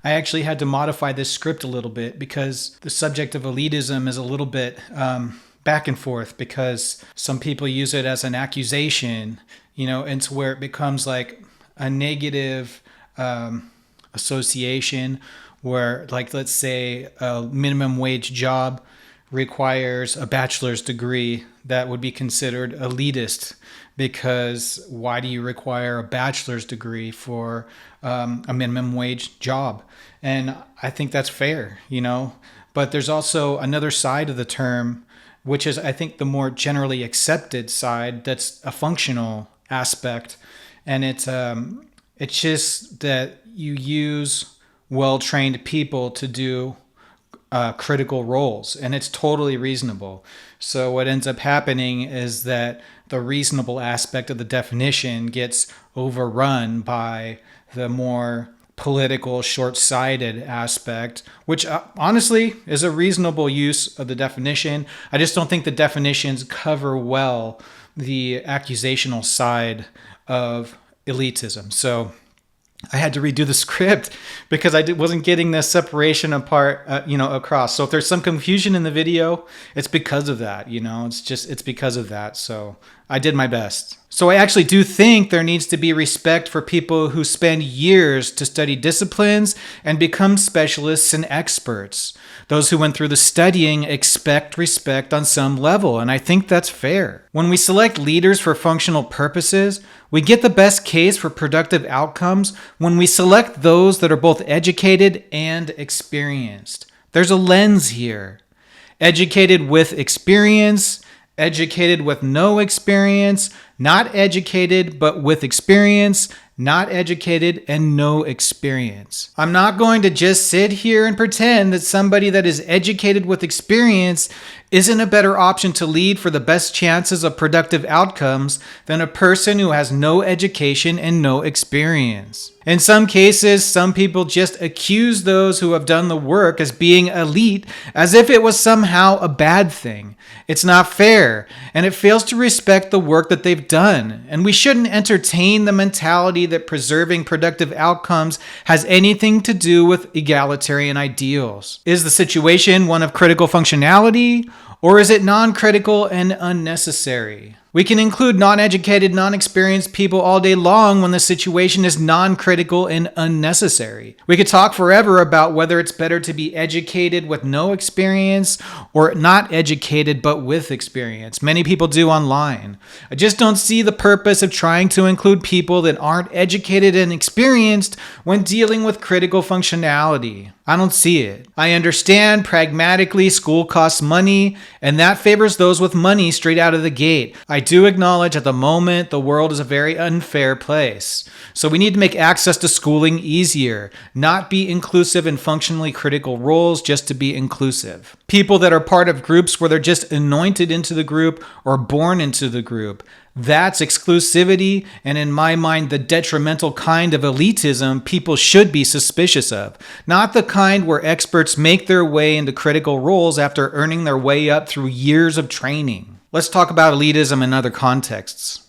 I actually had to modify this script a little bit because the subject of elitism is a little bit back and forth, because some people use it as an accusation, and to where it becomes like a negative association where, like, let's say a minimum wage job requires a bachelor's degree, that would be considered elitist, because why do you require a bachelor's degree for a minimum wage job? And I think that's fair, but there's also another side of the term, which is, I think, the more generally accepted side, that's a functional aspect. And it's just that you use well-trained people to do critical roles, and it's totally reasonable. So what ends up happening is that the reasonable aspect of the definition gets overrun by the more political, short-sighted aspect, which honestly is a reasonable use of the definition. I just don't think the definitions cover well the accusational side of elitism. So I had to redo the script because I wasn't getting this separation apart, across. So if there's some confusion in the video, it's because of that. It's because of that. So I did my best. So I actually do think there needs to be respect for people who spend years to study disciplines and become specialists and experts. Those who went through the studying expect respect on some level, and I think that's fair. When we select leaders for functional purposes, we get the best case for productive outcomes when we select those that are both educated and experienced. There's a lens here. Educated with experience, educated with no experience, not educated but with experience, not educated and no experience. I'm not going to just sit here and pretend that somebody that is educated with experience isn't a better option to lead for the best chances of productive outcomes than a person who has no education and no experience. In some cases, some people just accuse those who have done the work as being elite as if it was somehow a bad thing. It's not fair, and it fails to respect the work that they've done. And we shouldn't entertain the mentality that preserving productive outcomes has anything to do with egalitarian ideals. Is the situation one of critical functionality, or is it non-critical and unnecessary? We can include non-educated, non-experienced people all day long when the situation is non-critical and unnecessary. We could talk forever about whether it's better to be educated with no experience or not educated but with experience. Many people do online. I just don't see the purpose of trying to include people that aren't educated and experienced when dealing with critical functionality. I don't see it. I understand pragmatically school costs money, and that favors those with money straight out of the gate. I do acknowledge at the moment the world is a very unfair place. So we need to make access to schooling easier, not be inclusive in functionally critical roles just to be inclusive. People that are part of groups where they're just anointed into the group or born into the group, that's exclusivity, and in my mind, the detrimental kind of elitism people should be suspicious of. Not the kind where experts make their way into critical roles after earning their way up through years of training. Let's talk about elitism in other contexts.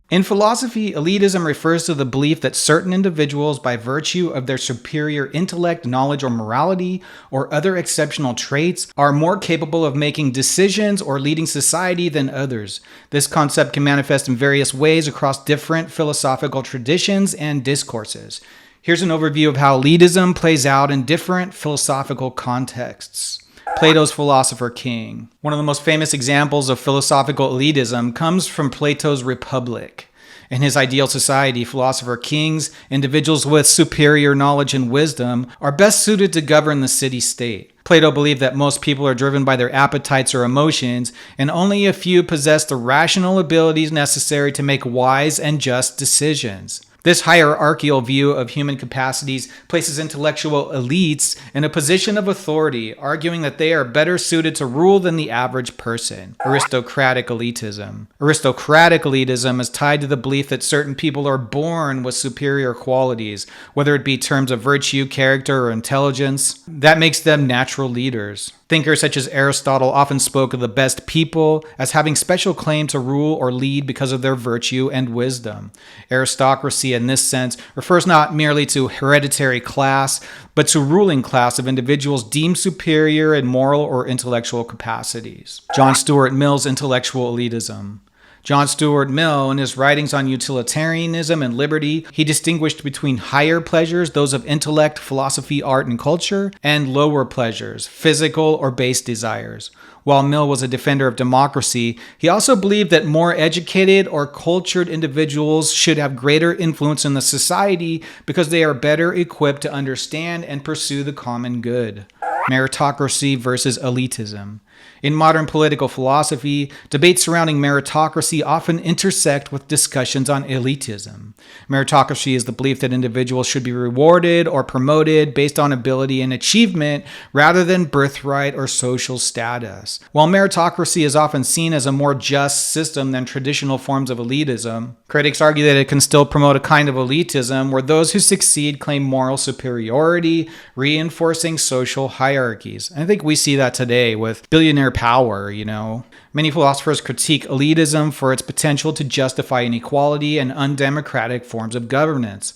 In philosophy, elitism refers to the belief that certain individuals, by virtue of their superior intellect, knowledge, or morality, or other exceptional traits, are more capable of making decisions or leading society than others. This concept can manifest in various ways across different philosophical traditions and discourses. Here's an overview of how elitism plays out in different philosophical contexts. Plato's philosopher king. One of the most famous examples of philosophical elitism comes from Plato's Republic. In his ideal society, philosopher kings, individuals with superior knowledge and wisdom, are best suited to govern the city-state. Plato believed that most people are driven by their appetites or emotions, and only a few possess the rational abilities necessary to make wise and just decisions. This hierarchical view of human capacities places intellectual elites in a position of authority, arguing that they are better suited to rule than the average person. Aristocratic elitism. Aristocratic elitism is tied to the belief that certain people are born with superior qualities, whether it be terms of virtue, character, or intelligence. That makes them natural leaders. Thinkers such as Aristotle often spoke of the best people as having special claim to rule or lead because of their virtue and wisdom. Aristocracy, in this sense, refers not merely to hereditary class, but to ruling class of individuals deemed superior in moral or intellectual capacities. John Stuart Mill's intellectual elitism. John Stuart Mill, in his writings on utilitarianism and liberty, he distinguished between higher pleasures, those of intellect, philosophy, art, and culture, and lower pleasures, physical or base desires. While Mill was a defender of democracy, he also believed that more educated or cultured individuals should have greater influence in the society because they are better equipped to understand and pursue the common good. Meritocracy versus elitism. In modern political philosophy, debates surrounding meritocracy often intersect with discussions on elitism. Meritocracy is the belief that individuals should be rewarded or promoted based on ability and achievement rather than birthright or social status. While meritocracy is often seen as a more just system than traditional forms of elitism, critics argue that it can still promote a kind of elitism where those who succeed claim moral superiority, reinforcing social hierarchies. I think we see that today with billionaire power, Many philosophers critique elitism for its potential to justify inequality and undemocratic forms of governance.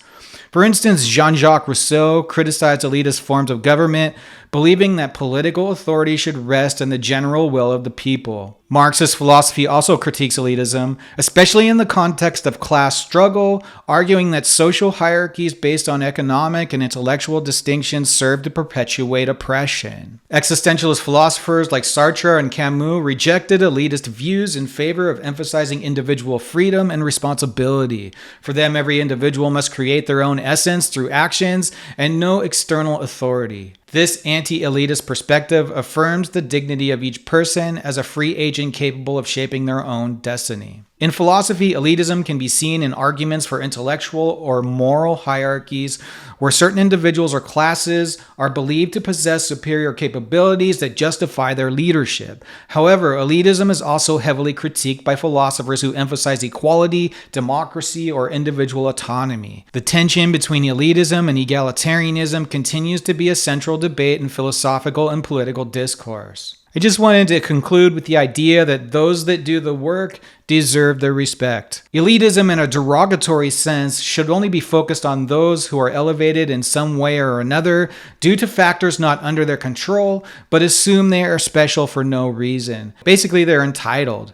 For instance, Jean-Jacques Rousseau criticized elitist forms of government, believing that political authority should rest in the general will of the people. Marxist philosophy also critiques elitism, especially in the context of class struggle, arguing that social hierarchies based on economic and intellectual distinctions serve to perpetuate oppression. Existentialist philosophers like Sartre and Camus rejected elitist views in favor of emphasizing individual freedom and responsibility. For them, every individual must create their own essence through actions and no external authority. This anti-elitist perspective affirms the dignity of each person as a free agent capable of shaping their own destiny. In philosophy, elitism can be seen in arguments for intellectual or moral hierarchies where certain individuals or classes are believed to possess superior capabilities that justify their leadership. However, elitism is also heavily critiqued by philosophers who emphasize equality, democracy, or individual autonomy. The tension between elitism and egalitarianism continues to be a central debate in philosophical and political discourse. I just wanted to conclude with the idea that those that do the work deserve their respect. Elitism in a derogatory sense should only be focused on those who are elevated in some way or another due to factors not under their control, but assume they are special for no reason. Basically, they're entitled.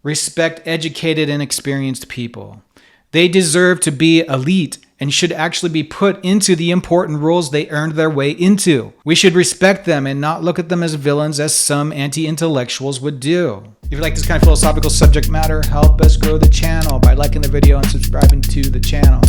Respect educated and experienced people. They deserve to be elite and should actually be put into the important roles they earned their way into. We should respect them and not look at them as villains as some anti-intellectuals would do. If you like this kind of philosophical subject matter, help us grow the channel by liking the video and subscribing to the channel.